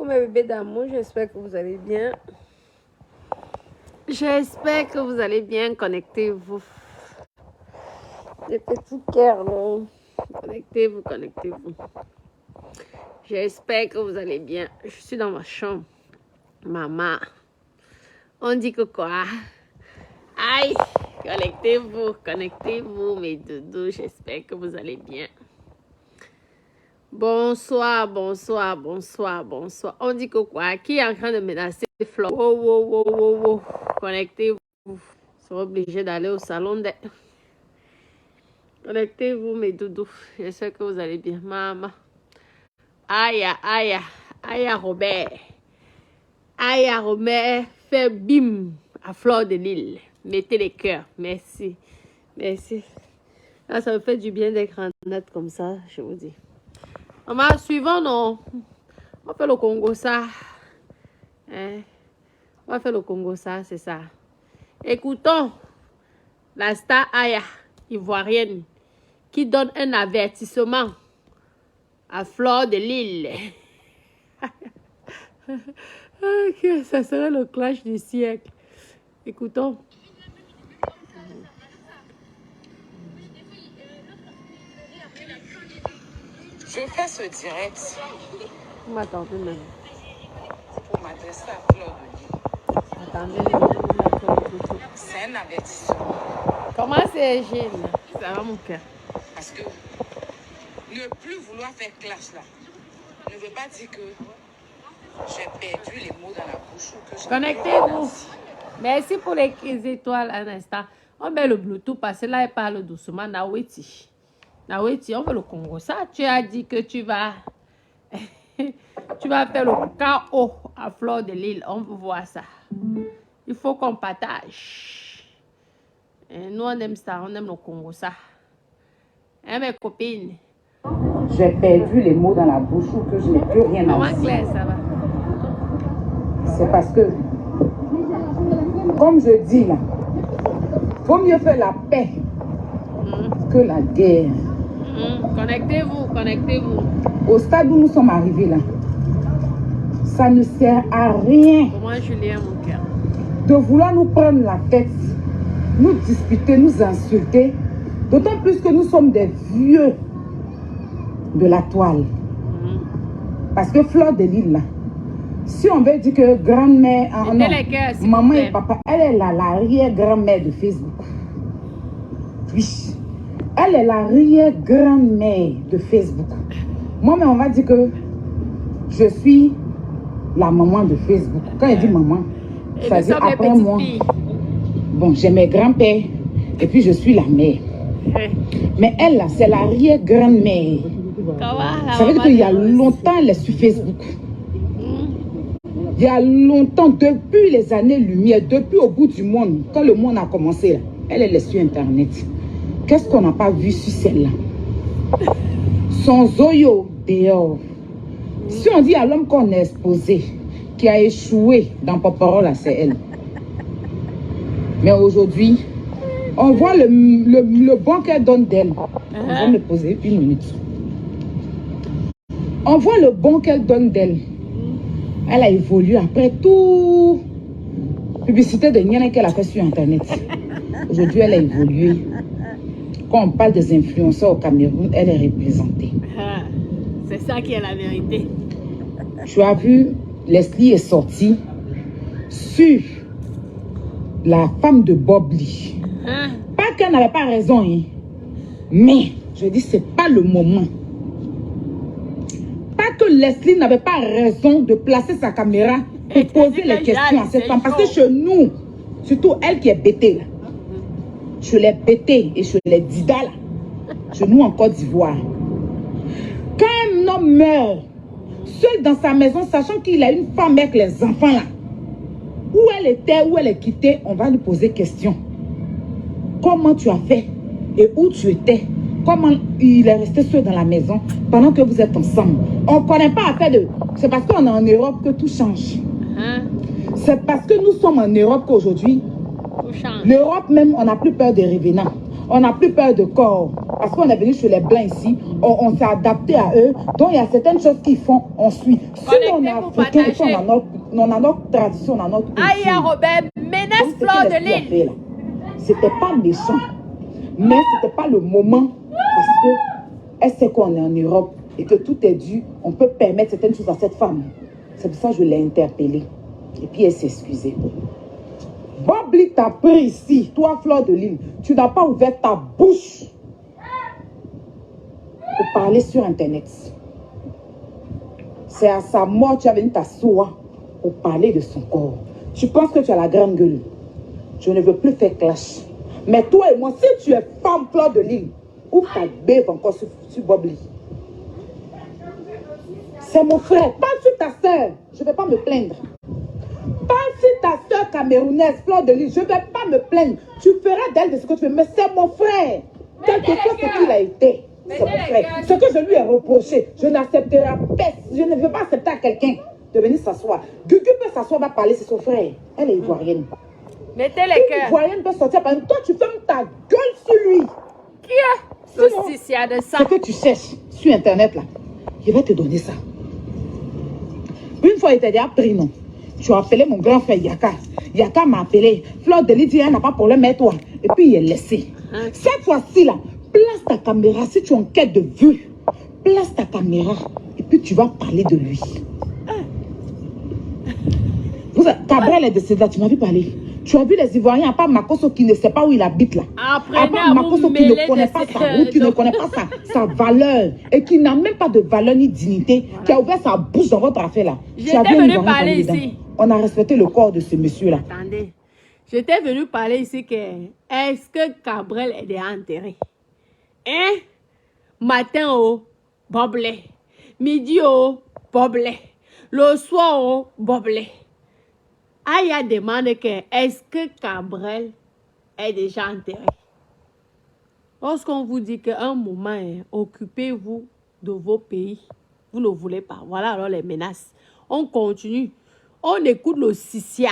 mes bébés d'amour, j'espère que vous allez bien. J'espère que vous allez bien. Connectez-vous. Les petits cœurs, là. Connectez-vous, connectez-vous. J'espère que vous allez bien. Je suis dans ma chambre. Maman. On dit que quoi? Aïe! Connectez-vous, connectez-vous, mes doudous. J'espère que vous allez bien. Bonsoir, bonsoir, bonsoir, bonsoir. On dit que quoi? Qui est en train de menacer Flo? Wow, wow, wow, wow, wow. Connectez-vous. Vous serez obligé d'aller au salon de... Connectez-vous, mes doudous. J'espère que vous allez bien. Maman. Aïe, aïe, aïe, Robert. Aïe, Robert. Fait bim à Fleur de Lille. Mettez les cœurs. Merci. Merci. Ah, ça me fait du bien d'être en net comme ça, je vous dis. Maman, suivant, non. On fait le Congo, ça. Hein? On va faire le Congo, ça, c'est ça. Écoutons la star Aya, ivoirienne, qui donne un avertissement à Fleur de Lille. Ça serait le clash du siècle. Écoutons. Je fais ce direct. Vous m'attendez même. C'est pour m'adresser à Fleur de Lille. Attendez. C'est un avertissement. Comment c'est, Gilles? Ça va, mon cœur. Parce que ne plus vouloir faire clash là ne veut pas dire que j'ai perdu les mots dans la bouche ou que je... Connectez-vous. Merci pour les étoiles un instant. On met le Bluetooth parce que là, elle parle doucement. Naweti, on veut le Congo. Ça, tu as dit que tu vas... tu vas faire le chaos à Fleur de Lille. On veut voir ça. Il faut qu'on partage. Et nous, on aime ça. On aime le Congo, ça. Hein, mes copines? J'ai perdu les mots dans la bouche ou que je n'ai plus rien à Maman dire. Claire, ça va? C'est parce que, comme je dis là, vaut mieux faire la paix que la guerre. Connectez-vous, connectez-vous. Au stade où nous sommes arrivés là, ça ne sert à rien. Comment Julien, mon cœur? De vouloir nous prendre la tête, nous disputer, nous insulter, d'autant plus que nous sommes des vieux de la toile. Parce que Fleur de Lille là, si on veut dire que grand-mère, maman et papa, elle est l'arrière-grand-mère de Facebook. Oui, elle est l'arrière-grand-mère de Facebook. Moi, mais on va dire que je suis la maman de Facebook. Quand elle dit maman, ça dit après moi. Bon, j'ai mes grands-pères et puis je suis la mère. Mais elle là, c'est l'arrière-grand-mère. Ça veut dire qu'il y a longtemps, elle est sur Facebook. Il y a longtemps, depuis les années-lumière, depuis au bout du monde, quand le monde a commencé, là, elle est sur Internet. Qu'est-ce qu'on n'a pas vu sur celle-là? Son zoyo dehors. Si on dit à l'homme qu'on est exposé, qui a échoué dans Poporola, c'est elle. Mais aujourd'hui, on voit le bon qu'elle donne d'elle. On va me poser une minute. On voit le bon qu'elle donne d'elle. Elle a évolué après tout. Publicité de Niana qu'elle a fait sur Internet. Aujourd'hui, elle a évolué. Quand on parle des influenceurs au Cameroun, elle est représentée. C'est ça qui est la vérité. Tu as vu, Leslie est sortie sur la femme de Bob Lee. Pas qu'elle n'avait pas raison, hein. Mais je dis, c'est pas le moment. Pas que Leslie n'avait pas raison de placer sa caméra et poser les questions à cette femme. Parce que chez nous, surtout elle qui est bêtée là, je l'ai bêtée et je l'ai dida là, chez nous en Côte d'Ivoire. Quand un homme meurt, seul dans sa maison, sachant qu'il a une femme avec les enfants là, où elle était, où elle est quittée, on va lui poser question. Comment tu as fait et où tu étais? Comment il est resté seul dans la maison pendant que vous êtes ensemble? On ne connaît pas à faire de... C'est parce qu'on est en Europe que tout change. C'est parce que nous sommes en Europe qu'aujourd'hui, l'Europe même, on n'a plus peur des revenants. On n'a plus peur de corps. Parce qu'on est venu chez les Blancs ici. On s'est adapté à eux. Donc, il y a certaines choses qu'ils font, on suit. Si on est africain, on a notre tradition, on a notre culture. Aïe, Robert, menace Fleur de Lille. C'était pas méchant. Mais c'était pas le moment. Parce que elle sait qu'on est en Europe et que tout est dû. On peut permettre certaines choses à cette femme. C'est pour ça que je l'ai interpellée. Et puis elle s'est excusée. Bobli t'a pris ici, toi Fleur de Lille. Tu n'as pas ouvert ta bouche pour parler sur Internet. C'est à sa mort que tu as venu t'asseoir pour parler de son corps. Tu penses que tu as la grande gueule. Je ne veux plus faire clash. Mais toi et moi, si tu es femme Fleur de Lille, ouvre ta bête encore sur Bobli. C'est mon frère. Parle sur ta soeur. Je ne vais pas me plaindre. Parle sur ta soeur camerounaise, Fleur de Lille. Je ne vais pas me plaindre. Tu feras d'elle de ce que tu veux. Mais c'est mon frère. Quel que soit ce qu'il a été. C'est mon frère. Ce que je lui ai reproché, je n'accepterai pas. Je ne veux pas accepter à quelqu'un de venir s'asseoir. Gugu peut s'asseoir, va parler, c'est son frère. Elle est ivoirienne. Mettez les cœurs. Ivoirienne peut sortir par exemple. Toi, tu fermes ta gueule sur lui. Qui est Saucissier de ça? Ce que tu cherches sur Internet, là, je vais te donner ça. Une fois, il t'a déjà pris, non? Tu as appelé mon grand frère Yaka. Yaka m'a appelé. Fleur de Lille dit, elle n'a pas de problème, mais toi. Et puis, il est laissé. Cette fois-ci, là, place ta caméra. Si tu es en quête de vue, place ta caméra. Et puis, tu vas parler de lui. Cabrel est décédé, tu m'as vu parler. Tu as vu les Ivoiriens, à part Makoso qui ne sait pas où il habite là. À part Makoso qui ne connaît pas sa route, qui ne connaît pas sa valeur et qui n'a même pas de valeur ni dignité, qui a ouvert sa bouche dans votre affaire là. J'étais venu parler ici. On a respecté le corps de ce monsieur là. Attendez, j'étais venu parler ici que est-ce que Cabrel est déjà enterré? Hein? Matin au Boblé, midi au Boblé, le soir au Boblé. Aya demande que est-ce que Cabrel est déjà enterré? Lorsqu'on vous dit qu'un moment, occupez-vous de vos pays, vous ne voulez pas. Voilà alors les menaces. On continue. On écoute le Sissia,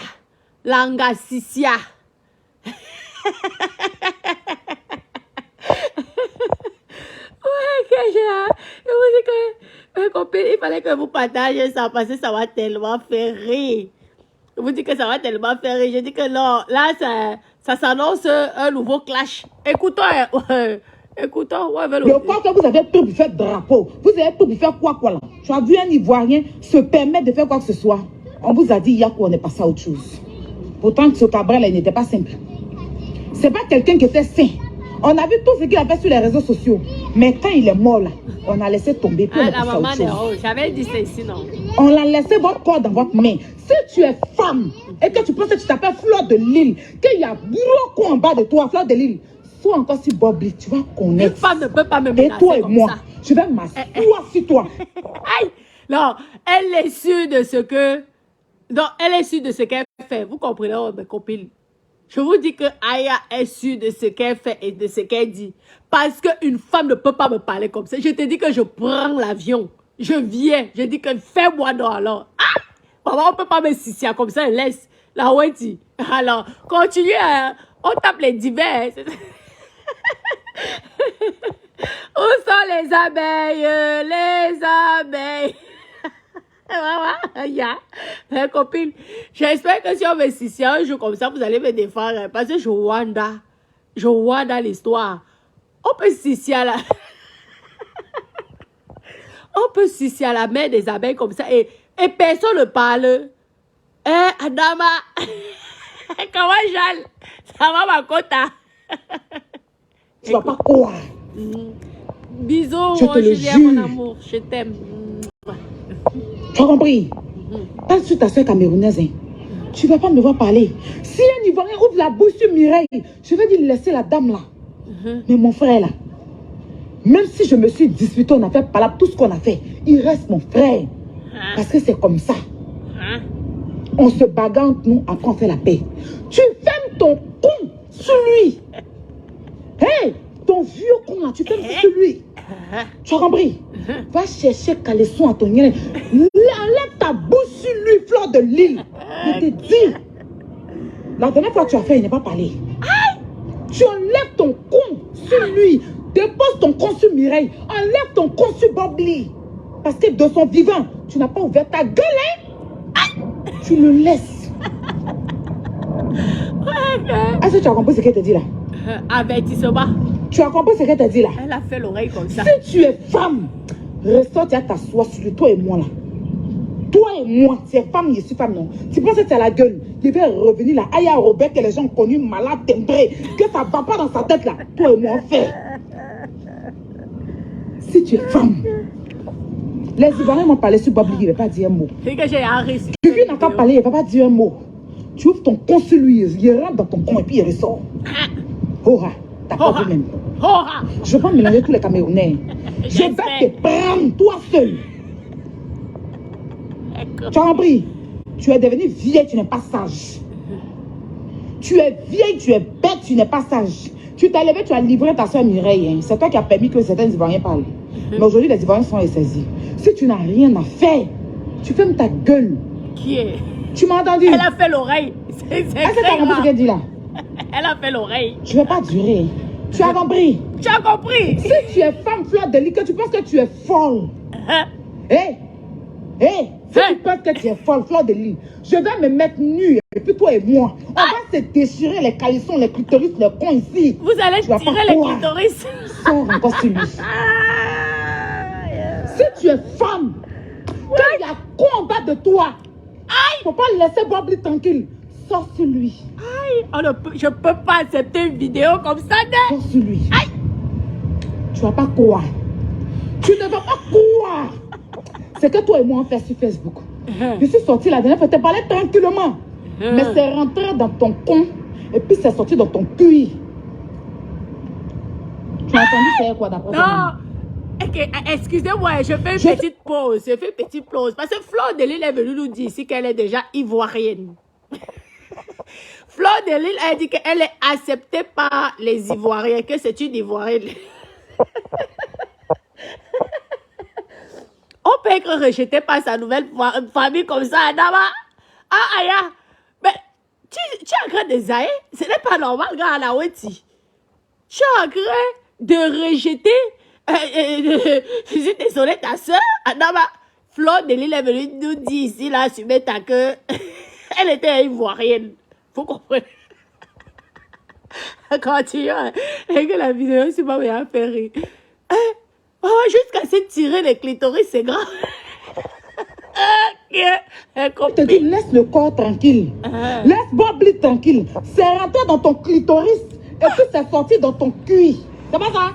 l'Anga Sissia. Ouais, que je vous dis que mes copines, il fallait que vous partagez ça parce que ça va tellement faire rire. Je vous dis que ça va tellement faire rire. Je dis que non, là, ça s'annonce un nouveau clash. Écoutons, écoutons. Je crois que vous avez peur pour faire drapeau. Vous avez peur pour faire quoi là? Tu as vu un Ivoirien se permettre de faire quoi que ce soit. On vous a dit hier qu'on est passé à autre chose. Pourtant, ce Cabrel là, il n'était pas simple. C'est pas quelqu'un qui était sain. On a vu tout ce qu'il a fait sur les réseaux sociaux. Mais quand il est mort là, on a laissé tomber. Puis on est passé à autre chose. J'avais dit ça ici, non? On a laissé votre corps dans votre main. Si tu es femme et que tu penses que tu t'appelles Fleur de Lille, qu'il y a gros con en bas de toi, Fleur de Lille, sois encore si Bobli, tu vas connaître. Une femme ne peut pas me menacer. Et toi et comme moi, ça. je vais m'asseoir sur toi. Aïe! Non, elle est sûre de ce que... Non, elle est sûre de ce qu'elle fait. Vous comprenez, oh, mes copines? Je vous dis que Aya est sûre de ce qu'elle fait et de ce qu'elle dit. Parce qu'une femme ne peut pas me parler comme ça. Je te dis que je prends l'avion. Je viens. Je dis que fais-moi non alors. Ah! Maman, on ne peut pas me sissier comme ça. Elle laisse. La Wendy. Alors, continue à... On tape les divers. Où sont les abeilles? Les abeilles. Mes copines, j'espère que si on me sissier un jour comme ça, vous allez me défendre. Parce que je vois dans l'histoire. On peut sissier à la... On peut sissier à la main des abeilles comme ça et personne ne parle. Adama, comment j'allais? Ça va ma quota? Tu vas pas croire. Bisous, je te le jure. Mon amour, je t'aime. Tu as compris? Parle sur ta soeur camerounaise. Hein. Tu ne vas pas me voir parler. Si un Ivoirien ouvre la bouche sur Mireille, je vais dire laisser la dame là. Mais mon frère là, même si je me suis disputé, on a fait palabre, tout ce qu'on a fait, il reste mon frère. Parce que c'est comme ça. On se bagarre entre nous, après on fait la paix. Tu fermes ton con sur lui. Hé, ton vieux con là, tu fermes sur lui. Tu as compris? Va chercher caleçon à ton nien. Enlève ta bouche sur lui, Fleur de Lille. Je te dis. La dernière fois que tu as fait, il n'est pas parlé. Tu enlèves ton con sur lui. Dépose ton con sur Mireille. Enlève ton con sur Bob Lee. Parce que de son vivant, tu n'as pas ouvert ta gueule, hein? Tu le laisses. Est-ce que tu as compris ce qu'elle t'a dit là? Avertissement. Tu as compris ce qu'elle t'a dit là? Elle a fait l'oreille comme ça. Si tu es femme, ressors, tu as t'asseoir sur lui, toi et moi là. Toi et moi, tu es femme, je suis femme, non. Tu penses que tu as la gueule. Tu vais revenir là. Aya Robert, que les gens ont connu, malade, timbré, que ça va pas dans sa tête là. Toi et moi, on fait. Si tu es femme, les Ivoiriens m'ont parlé sur Babli, il ne va pas dire un mot. C'est que j'ai un risque. Tu n'a qu'à parler, il ne va pas dire un mot. Tu ouvres ton con sur lui, il rentre dans ton con et puis il ressort. Hora, t'as pas vu même. Hora. Je ne vais pas mélanger tous les Camerounais. Je vais te prendre, toi seul. Tu as compris? Tu es devenu vieille, tu n'es pas sage. Tu es vieille, tu es bête, tu n'es pas sage. Tu t'es levé, tu as livré ta soeur Mireille. Hein. C'est toi qui as permis que certains Ivoiriens parlent. Mais aujourd'hui, les Ivoiriens sont saisis. Si tu n'as rien à faire, tu fermes ta gueule. Qui est? Tu m'as entendu? Elle a fait l'oreille. Est-ce que tu as compris ce qu'elle dit là? Elle a fait l'oreille. Je ne vais pas durer. Tu as compris? Tu as compris? Si tu es femme Fleur de Lys, que tu penses que tu es folle. Hé! Hé! Si tu penses que tu es folle, Fleur de Lys, je vais me mettre nue. Et puis toi et moi, on va se déchirer les calissons, les clitoris, les cons ici. Vous allez tirer les clitoris. Sors encore sur lui. Si tu es femme, qu'il y a con en bas de toi, il ne faut pas laisser Bob Lee tranquille. Sors sur lui. Aïe, je ne peux pas accepter une vidéo comme ça. Sors sur lui. Aïe. Tu ne vas pas croire. Tu ne vas pas croire. C'est que toi et moi on fait sur Facebook. Je suis sortie la dernière fois, tu parlais tranquillement. Mais c'est rentré dans ton con et puis c'est sorti dans ton cul. Tu as entendu faire quoi d'après toi? Non. Okay, excusez-moi, je fais une petite pause. Je fais une petite pause. Parce que Fleur de Lys est venue nous dire ici qu'elle est déjà ivoirienne. Fleur de Lys a dit qu'elle est acceptée par les Ivoiriens, que c'est une Ivoirienne. On peut être rejeté par sa nouvelle famille comme ça, Adama. Ah, Aya. Mais tu es en train de zaïr. Ce n'est pas normal, gars, la Weti. Tu es en train de rejeter. Je suis désolée, ta soeur, Adama. Fleur de Lys est venue nous dire ici, là, sur Meta, que elle était ivoirienne. Faut comprendre. Continue. Et que la vidéo, c'est pas bien faire rire. Jusqu'à se tirer les clitoris, c'est grave. Je te dis, laisse le corps tranquille. Laisse Bob Lee tranquille. C'est rentré dans ton clitoris et puis c'est sorti dans ton cul. C'est pas ça?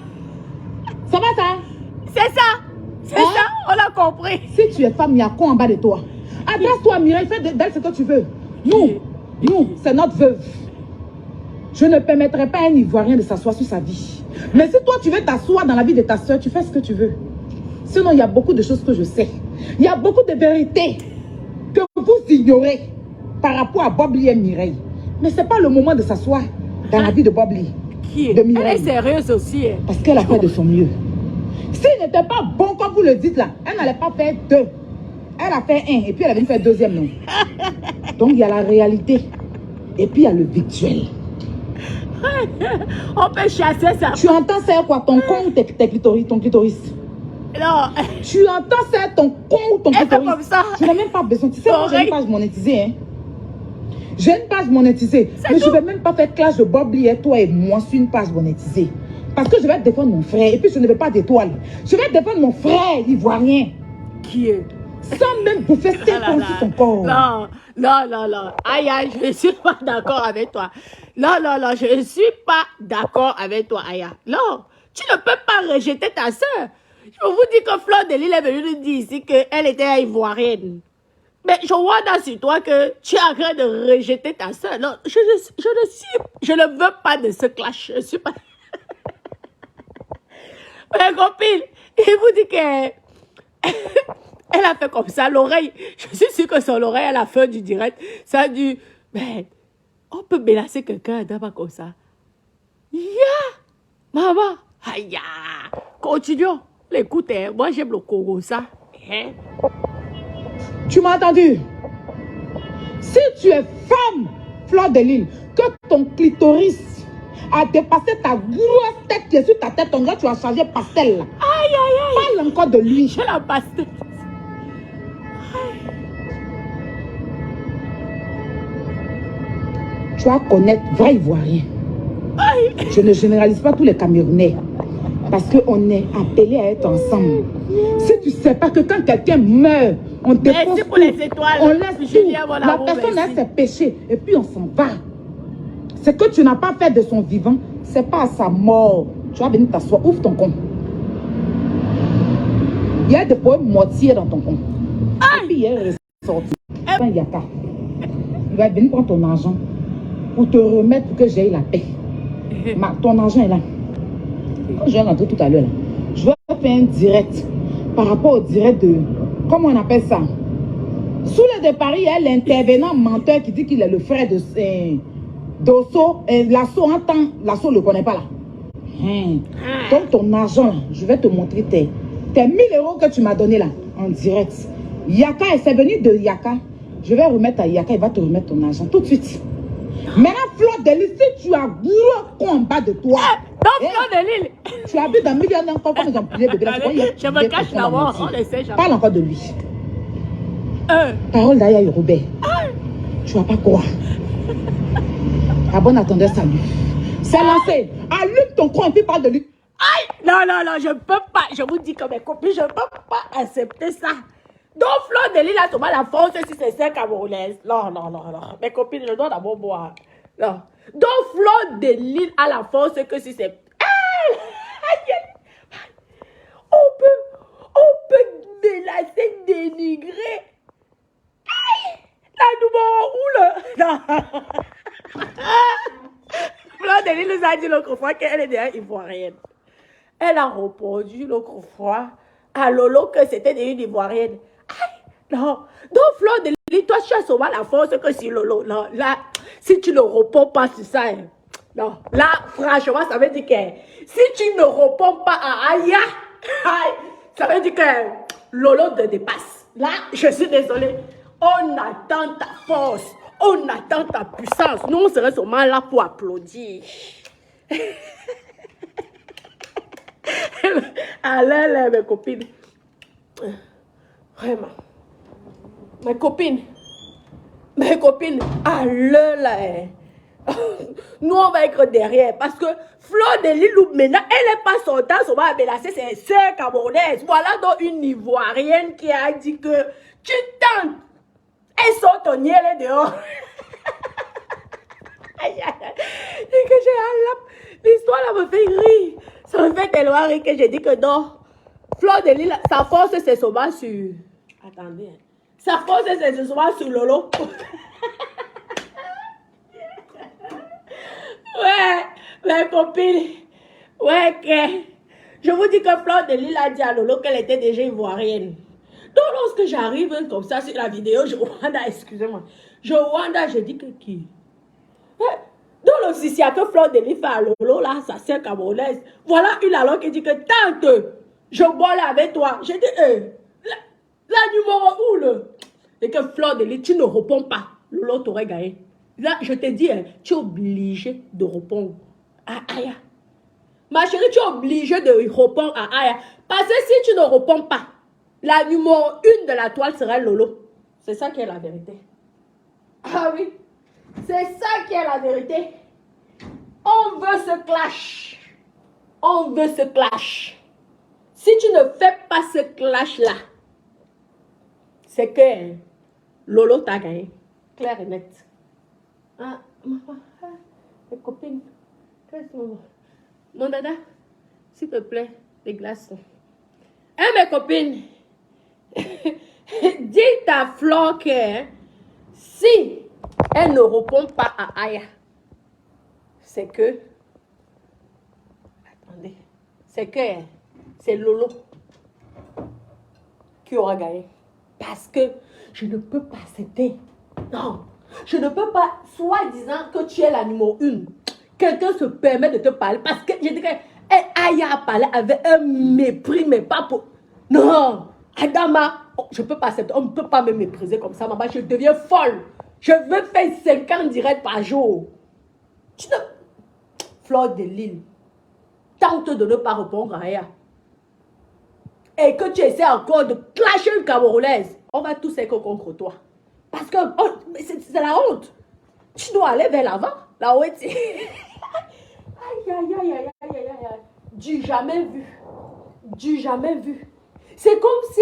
C'est pas ça? C'est ça. C'est ça, on l'a compris. Si tu es femme, il y a quoi en bas de toi? Adresse-toi, Mireille, fais d'elle ce que tu veux. Nous, c'est notre veuve. Je ne permettrai pas à un Ivoirien de s'asseoir sur sa vie. Mais si toi, tu veux t'asseoir dans la vie de ta soeur, tu fais ce que tu veux. Sinon, il y a beaucoup de choses que je sais. Il y a beaucoup de vérités que vous ignorez par rapport à Bob Lee et Mireille. Mais ce n'est pas le moment de s'asseoir dans la vie de Bob Lee. De Mireille. Elle est sérieuse aussi. Hein. Parce qu'elle a fait de son mieux. S'il n'était pas bon, comme vous le dites là, elle n'allait pas faire 2. Elle a fait 1 et puis elle est venue faire 2e, non. Donc, il y a la réalité. Et puis, il y a le virtuel. On peut chasser ça. Tu entends ça quoi? Ton con ou tes clitoris, ton clitoris? Non. Tu entends ça ton con ou ton clitoris? Comme ça. Tu n'as même pas besoin. Tu sais, moi j'ai une page monétisée. Hein? J'ai une page monétisée. Mais je ne vais même pas faire clash de Bob Lee et toi et moi sur une page monétisée. Parce que je vais défendre mon frère. Et puis je ne veux pas d'étoile. Je vais défendre mon frère ivoirien. Qui est? Sans même bouffer 5 ans sur son corps. Non. Aïe, je ne suis pas d'accord avec toi. Non, je ne suis pas d'accord avec toi, Aya. Non, tu ne peux pas rejeter ta soeur. Je vous dis que Fleur de Lys est venue nous dire ici qu'elle était ivoirienne. Mais je vois sur toi que tu es en train de rejeter ta soeur. Non, je ne veux pas de ce clash. Je ne suis pas... Mais copine, il vous dit que... Elle a fait comme ça, l'oreille. Je suis sûre que son oreille, à la fin du direct, ça a dû... Mais on peut menacer quelqu'un d'abord comme ça. Maman. Aïe, continuons. Écoute, moi j'aime le Congo, ça. Tu m'as entendu? Si tu es femme, Fleur de Lys, que ton clitoris a dépassé ta grosse tête qui est sur ta tête. Ton gars, tu as changé pastel là. Aïe, aïe, aïe. Parle encore de lui. J'ai la pastel. Tu vas connaître vrai Ivoirien. Aïe. Je ne généralise pas tous les Camerounais. Parce qu'on est appelés à être ensemble. Si tu ne sais pas que quand quelqu'un meurt, on dépose pour les étoiles. On laisse Julien, tout. mon La amour, personne a merci. ses péchés et puis on s'en va. Ce que tu n'as pas fait de son vivant, ce n'est pas à sa mort. Tu vas venir t'asseoir. Ouvre ton compte. Il y a des poèmes moitiés dans ton compte. Et puis il est ressorti. Quand Yaka, il va venir prendre ton argent pour te remettre pour que j'aie la paix. Ton argent est là. Quand je vais rentrer tout à l'heure, je vais faire un direct par rapport au direct de... Comment on appelle ça? Sous le départ, il y a l'intervenant menteur qui dit qu'il est le frère de d'Osso. Lasso entend. Lasso ne le connaît pas là. Donc ton argent là, je vais te montrer tes 1000 € que tu m'as donné là, en direct. Yaka, c'est venu de Yaka. Je vais remettre à Yaka, il va te remettre ton argent tout de suite. Maintenant, Fleur de Lille, si tu as gros con en bas de toi. Non, Fleur de Lille. Tu habites dans million d'enfants comme ils ont plié bébé là. Je me cache d'abord, on essaie jamais. Parle encore de lui. Parole d'Aya Robert. Tu vas pas croire. À bon attendeur, salut. C'est lancé. Allume ton coin et puis parle de lui. Aïe! Non, non, non, je ne peux pas. Je vous dis que mes copines, je ne peux pas accepter ça. Donc, Fleur de Lille a tombé la force si c'est celle camerounaise. Non, non, non, non. Mes copines, je dois d'abord boire. Non. Donc, Fleur de Lille a la force que si c'est... On peut menacer, dénigrer. Aïe! La numéro où le... Non. Fleur de Lille nous a dit l'autre fois qu'elle est déjà ivoirienne. Elle a répondu l'autre fois à Lolo que c'était une ivoirienne. Aïe, non. Donc, Fleur de Lille, toi, tu as souvent la force que si Lolo. Non, là, si tu ne réponds pas sur ça, hein, non. Là, franchement, ça veut dire que si tu ne réponds pas à Aya, ça veut dire que Lolo te dépasse. Là, je suis désolée. On attend ta force. On attend ta puissance. Nous, on serait seulement là pour applaudir. Allez, mes copines. Vraiment. Mes copines, allez là. Nous, on va être derrière. Parce que Fleur de Lille, maintenant, elle n'est pas sortie, on va menacer ses sœurs camerounaises. Voilà donc une Ivoirienne qui a dit que tu tentes. Elle sort ton niel dehors. Aïe, aïe, aïe. Et que j'ai l'histoire là me fait rire. Ça me fait tellement rire que j'ai dit que non. Fleur de Lille, sa force c'est souvent sur... Attendez. Sa force c'est souvent sur Lolo. Ouais, mes copines. Ouais, que... Je vous dis que Fleur de Lille a dit à Lolo qu'elle était déjà ivoirienne. Donc lorsque j'arrive comme ça sur la vidéo, je Wanda, excusez-moi. Je dis que qui? Donc l'officier que Fleur de Lille fait à Lolo, là, sa sœur camerounaise. Voilà une alors qui dit que tante, je bois là avec toi. Je dis, la numéro où le? Et que Fleur de Lille, tu ne réponds pas. Lolo t'aurait gagné. Là, je te dis, tu es obligé de répondre à Aya. Ma chérie, tu es obligé de répondre à Aya. Parce que si tu ne réponds pas, la numéro 1 de la toile sera Lolo. C'est ça qui est la vérité. Ah oui. C'est ça qui est la vérité. On veut ce clash. On veut ce clash. Si tu ne fais pas ce clash-là, c'est que Lolo t'a gagné. Clair et net. Ah, mes copines. Mon dada, s'il te plaît, les glaçons. Hein, mes copines? Dis ta Flore que si elle ne répond pas à Aya, c'est que... Attendez. C'est que c'est Lolo qui aura gagné. Parce que je ne peux pas accepter. Non. Je ne peux pas, soi-disant que tu es la numéro 1. Quelqu'un se permet de te parler. Parce que je dis que Aya a parlé avec un mépris, mais pas pour... Non. Adama, je ne peux pas accepter. On ne peut pas me mépriser comme ça, maman. Je deviens folle. Je veux faire 50 directs par jour. Tu ne... Fleur de Lille tente de ne pas répondre à Aya, et que tu essaies encore de clasher une Camerounaise, on va tous être contre toi. Parce que c'est la honte. Tu dois aller vers l'avant. Là où tu... Aïe, aïe, aïe, aïe, aïe, aïe, aïe. Du jamais vu. Du jamais vu. C'est comme si...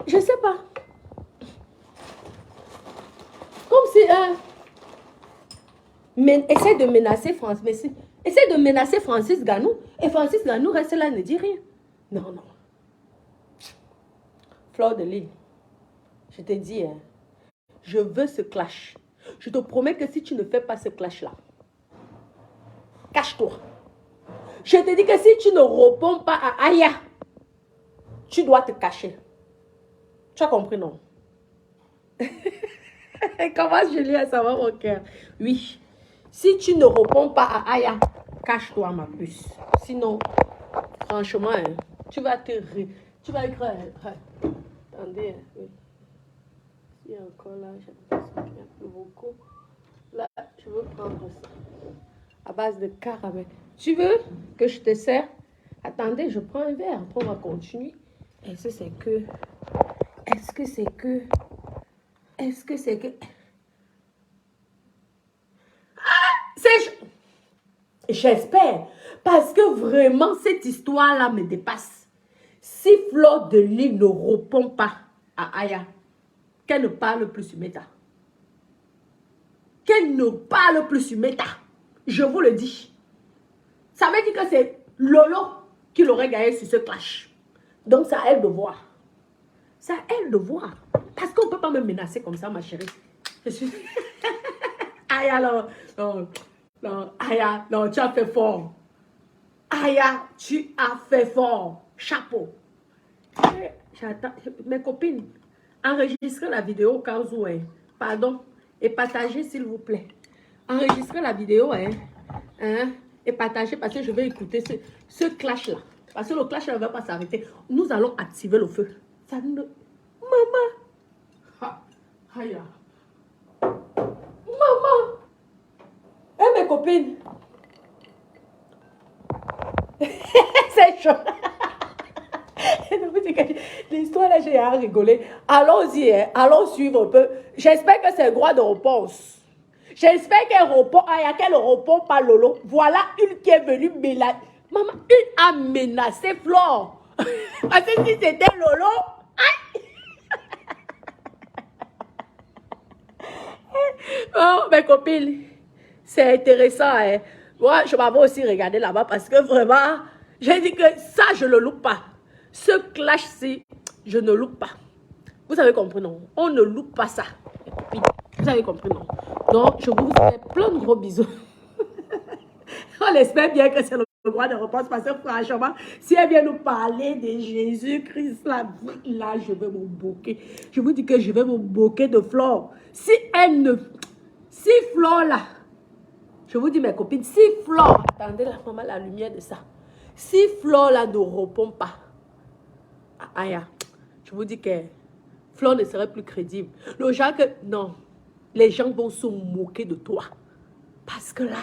je sais pas. Comme si... essaie de menacer Francis. Essaie de menacer Francis Ganou. Et Francis Ganou reste là, ne dit rien. Non, non. Fleur de Lille, je te dis, hein, je veux ce clash. Je te promets que si tu ne fais pas ce clash-là, cache-toi. Je te dis que si tu ne réponds pas à Aya, tu dois te cacher. Tu as compris, non? Comment Julien, ça va mon cœur? Oui. Si tu ne réponds pas à Aya, cache-toi ma puce. Sinon, franchement, hein, tu vas te... Tu vas écrire... Attendez, oui. Il y a encore là, j'ai l'impression qu'il y a plus beaucoup. Là, je veux prendre ça. À base de caramel. Tu veux que je te sers? Attendez, je prends un verre. Après, on va continuer. Est-ce que c'est que... Est-ce que c'est que... Est-ce que c'est que... J'espère. Parce que vraiment, cette histoire-là me dépasse. Si Fleur de Lille ne répond pas à Aya, qu'elle ne parle plus sur Meta. Qu'elle ne parle plus sur Meta. Je vous le dis. Ça veut dire que c'est Lolo qui l'aurait gagné sur ce clash. Donc, c'est à elle de voir. C'est à elle de voir. Parce qu'on ne peut pas me menacer comme ça, ma chérie. Je suis... Aya, non, non, non, Aya, non, tu as fait fort. Aya, tu as fait fort. Chapeau. J'attends. Mes copines, enregistrez la vidéo au cas où, hein. Pardon. Et partagez, s'il vous plaît. Enregistrez la vidéo, hein. Et partagez parce que je vais écouter ce clash-là. Parce que le clash ne va pas s'arrêter. Nous allons activer le feu. Ça ne... Maman. Aya. Maman. Eh, mes copines. C'est chaud. L'histoire là, j'ai à rigoler. Allons-y, hein. Allons suivre un peu. J'espère que c'est le droit de réponse. J'espère qu'elle répond. Qu'elle ne répond pas Lolo. Voilà une qui est venue menacer. Maman, une a menacé Flore. Parce que si c'était Lolo. Aïe. Oh, mes copines, c'est intéressant. Hein. Moi, je m'avais aussi regardé là-bas parce que vraiment, j'ai dit que ça, je ne le loupe pas. Ce clash-ci, je ne loupe pas. Vous avez compris, non? On ne loupe pas ça. Vous avez compris, non? Donc, je vous fais plein de gros bisous. On espère bien que c'est le droit de réponse parce que franchement, si elle vient nous parler de Jésus-Christ, là, je vais me moquer. Je vous dis que je vais me moquer de Flore. Si elle ne... Si Flore, là... Je vous dis, mes copines, si Flore... Attendez, la maman, la lumière de ça. Si Flore, là, ne répond pas à Aya, je vous dis que Flore ne serait plus crédible. Le genre que... Non. Les gens vont se moquer de toi. Parce que là...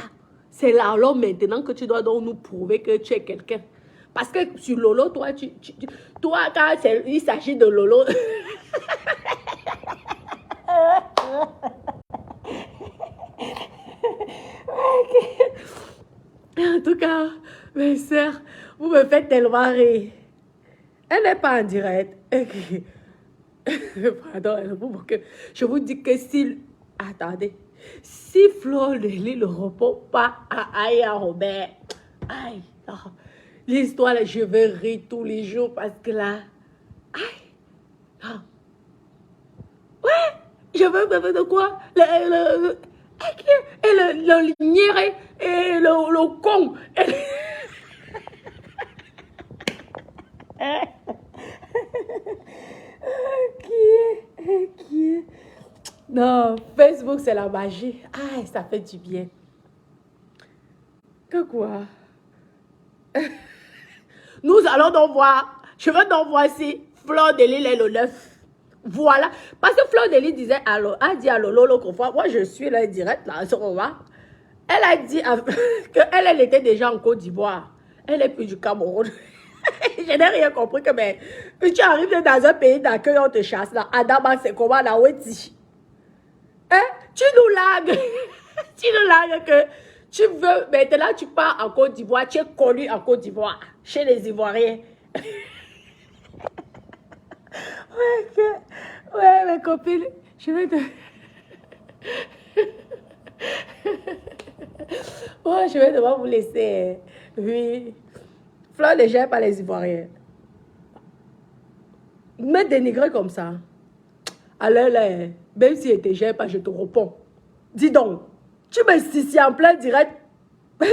C'est là alors maintenant que tu dois donc nous prouver que tu es quelqu'un. Parce que sur Lolo, toi, toi quand il s'agit de Lolo... En tout cas, mes sœurs, vous me faites tellement rire. Elle n'est pas en direct. Pardon, je vous dis que si... Attendez. Si Fleur de Lille ne répond pas à Aya Robert, aïe, l'histoire, là, je vais rire tous les jours parce que là, aïe, non. Ouais, je veux me de quoi? Le lignière et le con. Qui est? Non, Facebook, c'est la magie. Ah, ça fait du bien. Que quoi? Nous allons donc voir. Je veux donc voir si Fleur de Lille est le 9. Voilà. Parce que Fleur de Lille disait, a dit à Lolo l'autre fois, moi je suis là direct là, à ce moment. Elle a dit qu'elle était déjà en Côte d'Ivoire. Elle est plus du Cameroun. Je n'ai rien compris que, mais tu arrives dans un pays d'accueil, on te chasse. Là. Adama, c'est comment là, Weti? Hein? Tu nous lagues. Tu nous lagues que tu veux. Maintenant, tu pars en Côte d'Ivoire. Tu es connu en Côte d'Ivoire. Chez les Ivoiriens. Ouais, mes copines. Je vais te. Bon, je vais devoir vous laisser. Oui. Fleur ne gère pas les Ivoiriens. Me dénigrer comme ça. Alors là, même si je ne te gère pas, je te réponds. Dis donc, tu me ici en plein direct. Je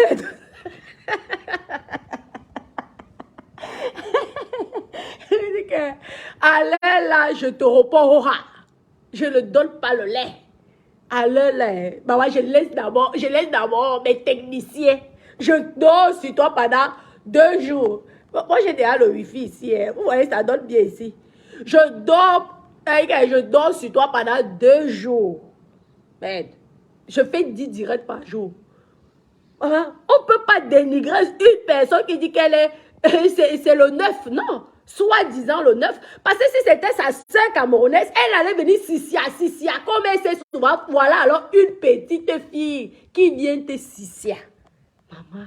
dis que, alors là, je te réponds au rat. Je ne donne pas le lait. Alors là, maman, je laisse d'abord mes techniciens. Je dors sur toi pendant 2 jours. Moi, j'ai déjà le wifi ici. Hein. Vous voyez, ça donne bien ici. Je dors sur toi pendant 2 jours. Merde. Je fais 10 directs par jour. Hein? On ne peut pas dénigrer une personne qui dit qu'elle est... c'est le 9, non. Soi-disant le 9. Parce que si c'était sa sœur camerounaise, elle allait venir Sissia. Comme elle sait souvent, voilà alors une petite fille qui vient te Sissia. Maman.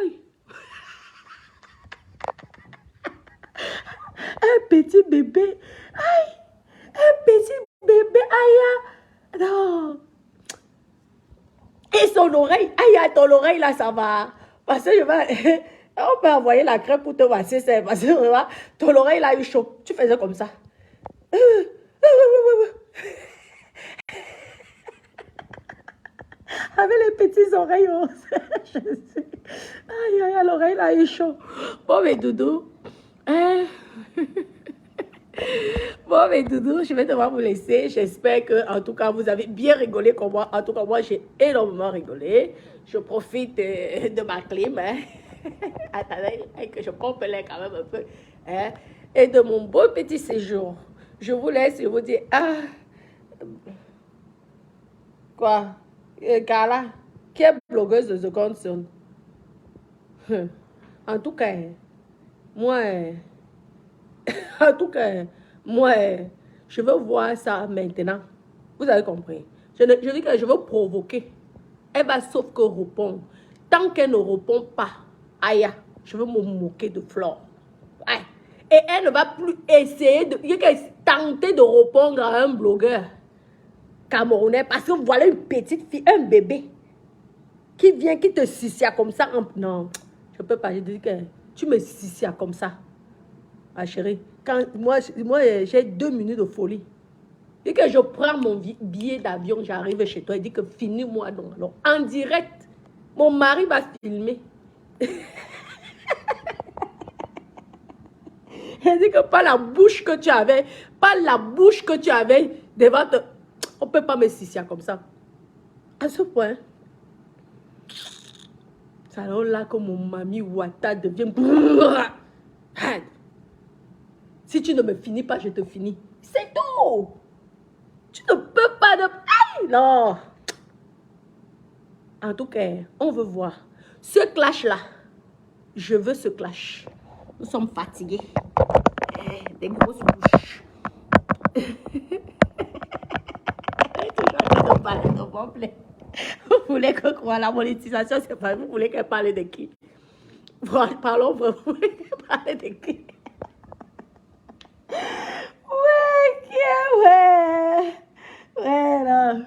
Aïe. Un petit bébé. Aïe. Un petit bébé. Aïe. Non. Et son oreille. Aïe, ton oreille là, ça va. Parce que je vais... On peut envoyer la crème pour te masser, parce que vraiment, ton oreille là a eu chaud. Tu faisais comme ça. Avec les petites oreilles. Aïe, l'oreille là a eu chaud. Bon, mais Doudou. Bon, mais Doudou, je vais devoir vous laisser. J'espère que, en tout cas, vous avez bien rigolé comme moi. En tout cas, moi, j'ai énormément rigolé. Je profite de ma clim. Hein. Attendez, que je pompe l'air quand même un peu. Hein. Et de mon beau petit séjour. Je vous laisse, je vous dis, quoi? Carla, qui est blogueuse de The Concern? En tout cas, moi, je veux voir ça maintenant. Vous avez compris? Je dis que je veux provoquer. Elle va sauf que répondre. Tant qu'elle ne répond pas, aïe, je veux me moquer de Flore. Ouais. Et elle ne va plus essayer de tenter de répondre à un blogueur camerounais parce que voilà une petite fille, un bébé qui vient, qui te sissia comme ça. Non, je ne peux pas. Je dis que tu me sissia comme ça. Ah chérie, quand moi j'ai 2 minutes de folie. Et que je prends mon billet d'avion, j'arrive chez toi, il dit que finis-moi donc. Alors, en direct, mon mari va filmer. Il dit que pas la bouche que tu avais devant te... On ne peut pas me sissia comme ça. À ce point, c'est alors là que mon mamie Ouatta devient... Si tu ne me finis pas, je te finis. C'est tout. Tu ne peux pas de... Aïe, non. En tout cas, on veut voir. Ce clash-là, je veux ce clash. Nous sommes fatigués. Des grosses bouches. Vous voulez que quoi, la monétisation, c'est pas... Vous voulez qu'elle parle de qui? Parlons vraiment. Vous voulez qu'elle parle de qui? Ouais, non.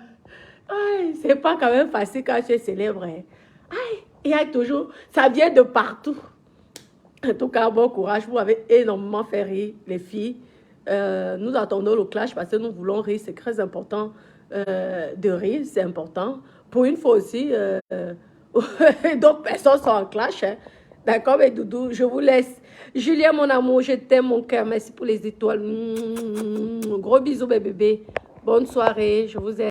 C'est pas quand même facile quand tu es célèbre. Hein. Aïe, il y a toujours, ça vient de partout. En tout cas, bon courage, vous avez énormément fait rire, les filles. Nous attendons le clash parce que nous voulons rire, c'est très important de rire, c'est important. Pour une fois aussi, d'autres personnes sont en clash. Hein. D'accord, mais Doudou, je vous laisse. Julien, mon amour, je t'aime, mon cœur. Merci pour les étoiles. Gros bisous, mes bébés. Bonne soirée, je vous aime.